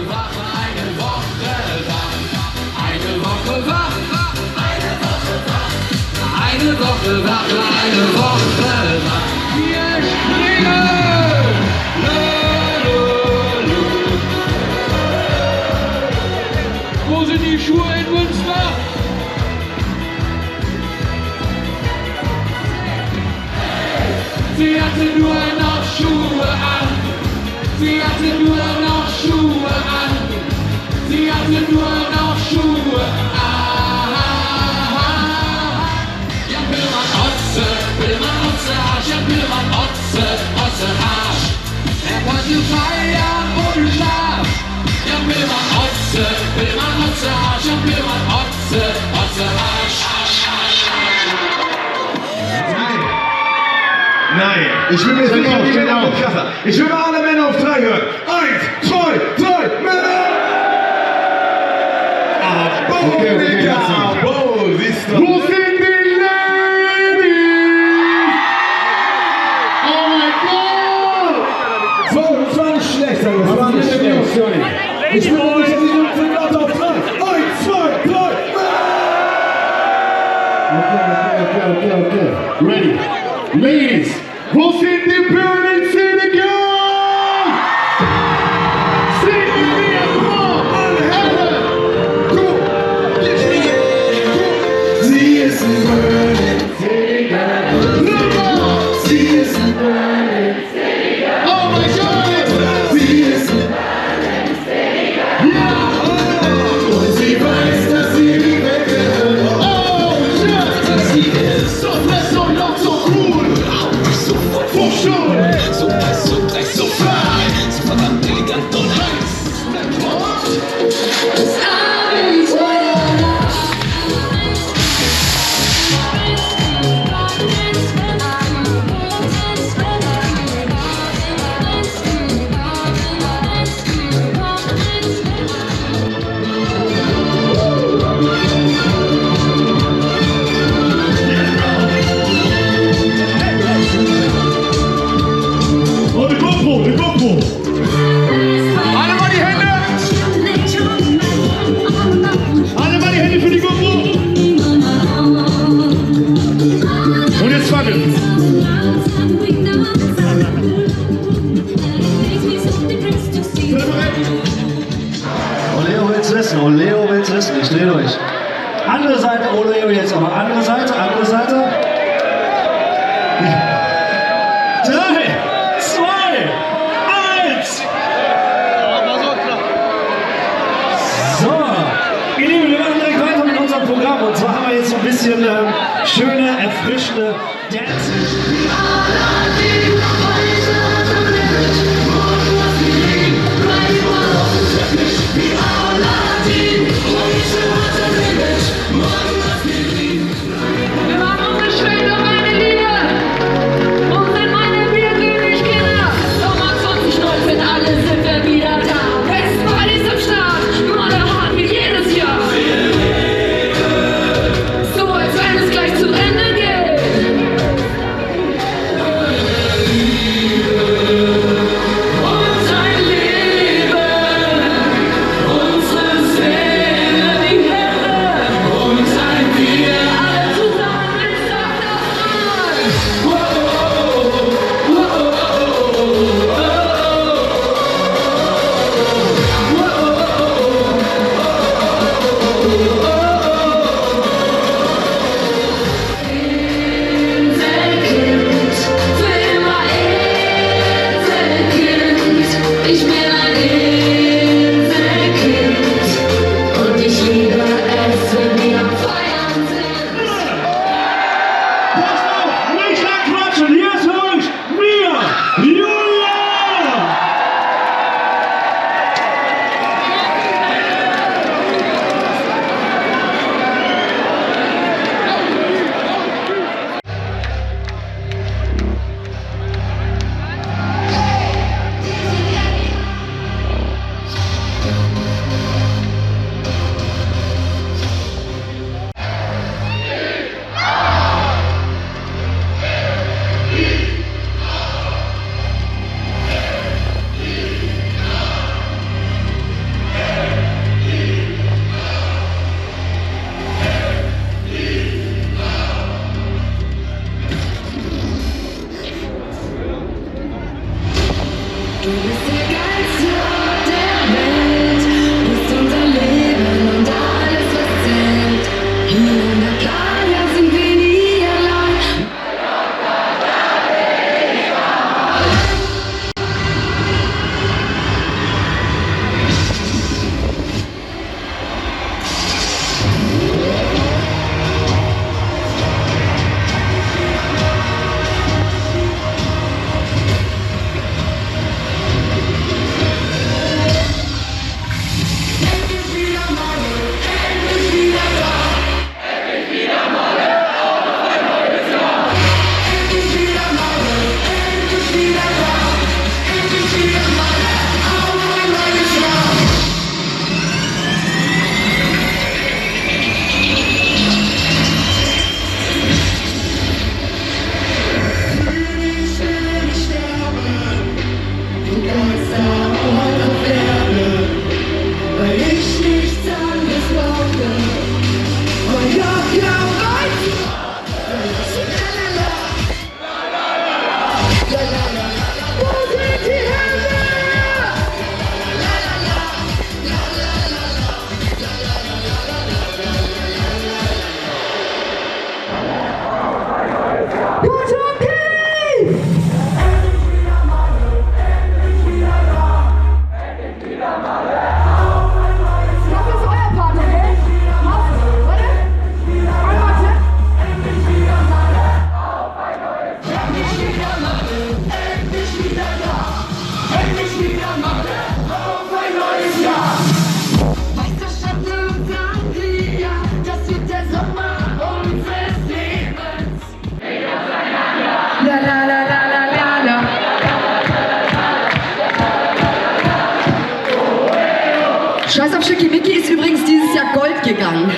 wach, eine Woche wach, eine Woche wach, eine Woche wach, eine Woche wach, eine Woche wach. Wir springen! Wo sind die Schuhe in Münster? Sie hatte nur noch Schuhe an. Sie hatte nur noch Schuhe an. Sie hatte nur noch Schuhe an. Ja, Pillmann Otze, Arsch. Ja, Pillmann Otze, Arsch. Er wollte feiern ohne Schlaf. Ja, Pillmann Otze, Arsch. Ja, Pillmann Otze, Arsch. Nein, ich will jetzt nicht auf die Männer auf krasser. Ich will mal alle Männer auf 3 hören. 1, 2, 3, Männer! Okay, siehst du? Wo sind die Ladies? Oh mein Gott! So, das war nicht schlecht, das war nicht schlecht. Ich will nicht, dass die Jungs sind laut auf 3. 1, 2, 3, Männer! Okay. Ready. Ladies, wo sind die Berlin City Girls? Sing with me and come on! Sie ist ein Berlin City Girl. Sie ist ein Berlin City Girl. Oh my God! Sie ist ein Berlin City Girl. Ja! Und sie weiß, dass sie die Welt gehört. Oh shit! Sie ist So fresh, so laut, so cool! For sure! So heiß, so dreist, so fly, so verdammt elegant und heiß. Und die GoPro! Alle mal die Hände! Alle mal die Hände für die GoPro! Und jetzt wackeln! Oleo will's wissen, Oleo will's wissen, ich dreh durch. Andere Seite, Oleo jetzt aber, andere Seite. 3, 2, 1! So, ihr Lieben, wir machen direkt weiter mit unserem Programm. Und zwar haben wir jetzt so ein bisschen schöne, erfrischende Dancing. Wir machen unsere Schwede, meine Liebe! Wo sind meine Bierkönig-Kinder? Sommer 2019, alle sind wir wieder da. Festball ist am Start, Modderhorn wie jedes Jahr. So, als wenn es gleich zu Ende geht. bist der geilste Ort der Welt. Du bist unser Leben und alles, was zählt. Hier in der Playa sind wir nie allein. Scheiß auf Schickimicki ist übrigens dieses Jahr Gold gegangen.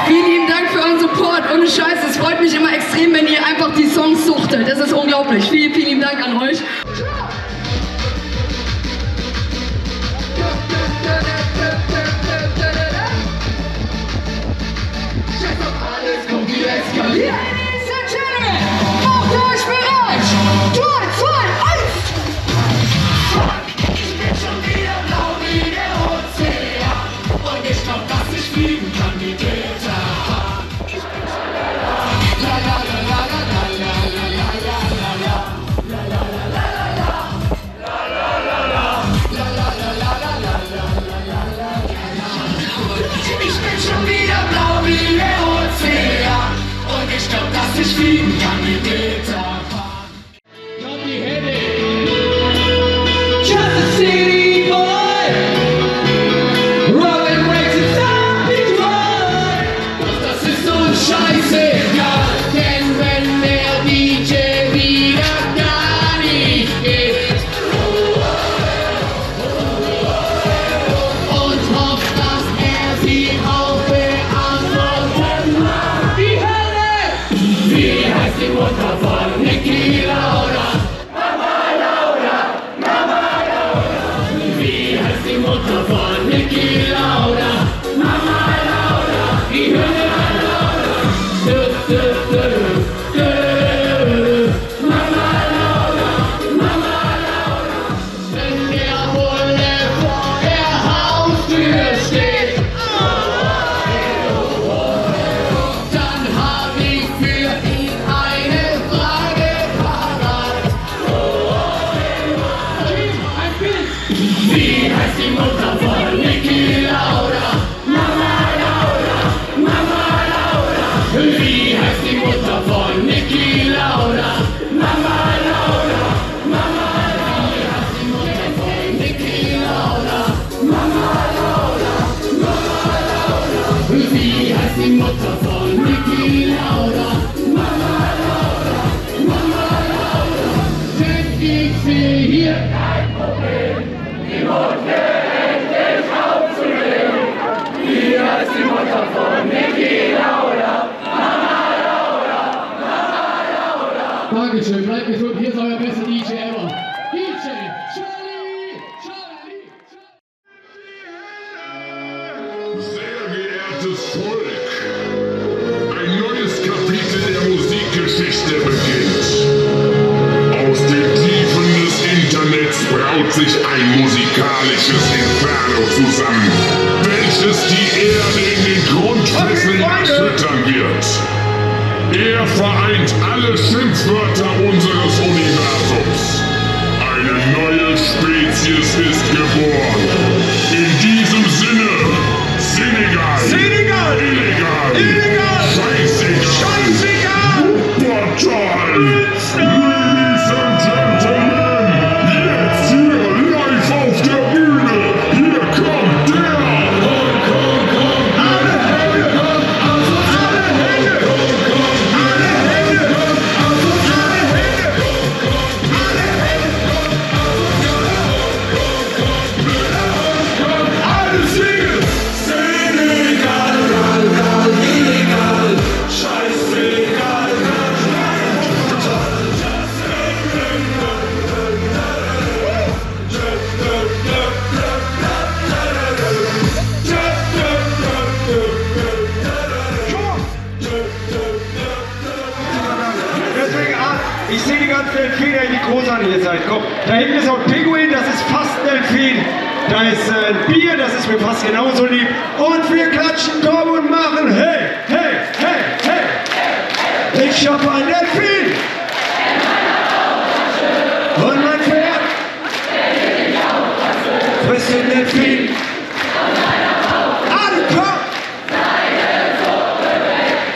Vielen lieben Dank für euren Support. Ohne Scheiß, es freut mich immer extrem, wenn ihr einfach die Songs suchtet. Das ist unglaublich. Vielen, vielen lieben Dank an euch. Ladies and Gentlemen, macht euch bereit! 3, 2, 1! Ich bin schon wieder blau wie der Ozean und ich glaub, dass ich fliegen kann wie Peter Pan. La la la la la la la la la la la la la la ich bin schon wieder blau wie der Ozean und ich glaub, dass ich fliegen kann wie Peter Pan. Kommt die Hände! Just a city boy, rolling breaks inside Detroit. Doch das ist uns scheißegal, denn wenn der DJ wieder gar nicht geht und hofft, dass sie auch beantworten mag. Die Hölle! Wie heißt die Mutter von Niki Lauda? Wie heißt die Mutter von Niki Lauda? Mama Lauda, die Hölle Lauda. Mama Lauda. Wenn der Bulle vor der Haustür steht, dann hab ich für ihn eine Frage parat. Ein Bild. Wie heißt die Mutter von Niki Lauda? Mama Lauda, Mama Lauda. Wie heißt die Mutter von Niki Lauda? Mama Lauda, Mama Lauda. Wie heißt die Mutter von Niki Lauda? Mama Lauda, Mama Lauda. Wie heißt die Mutter von Niki Lauda? Mama Lauda, Mama Lauda. Denn ich sehe hier kein Problem. Die Mutter endlich aufzunehmen. Wie heißt die Mutter von Niki Lauda? Mama Lauda, Mama Lauda. Dankeschön, bleibt gesund, hier ist euer bester DJ ever. DJ Charlie, Charlie, Charlie. Sehr geehrtes Volk, ein neues Kapitel der Musikgeschichte beginnt. Aus dem braut sich ein musikalisches Inferno zusammen, welches die Erde in den Grundfesseln erschüttern wird. Er vereint alle Schimpfwörter unseres Universums. Eine neue Spezies ist geboren. In diesem Sinne, Senegal, Senegal, illegal, illegal, scheißegal, Wuppertal, Ladies and Gentlemen, jetzt hier live auf der Bühne, hier kommt der alle Hände, alle Hände, alle Hände, alle Hände, alle singen! Senegal, illegal, scheißegal, Deswegen, ich sehe die ganzen Delfine, wie großartig ihr seid. Komm, da hinten ist auch ein Pinguin, das ist fast ein Delfin. Da ist ein Bier, das ist mir fast genauso lieb. Und wir klatschen, komm und machen hey, hey, hey, hey. Ich hab ein Delfin. Und mein Pferd. Frisst den Delfin. Alle komm.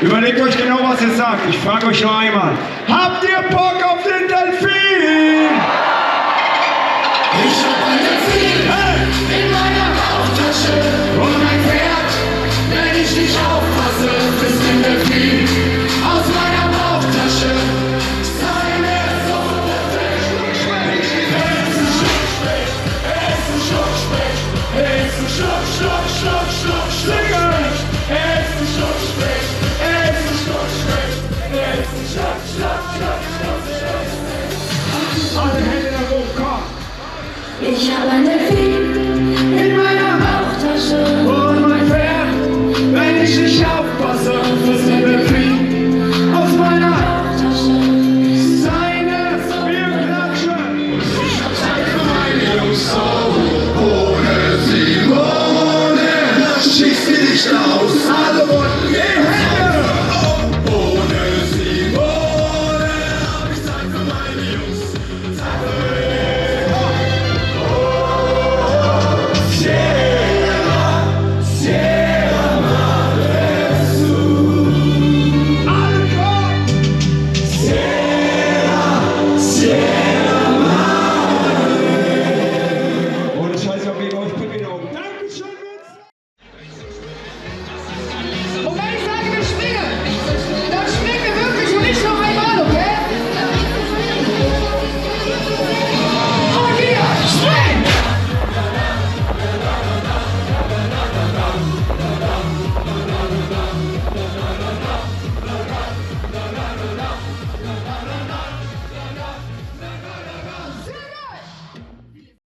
Überlegt euch genau, was ihr sagt. Ich frage euch noch einmal. Habt ihr Bock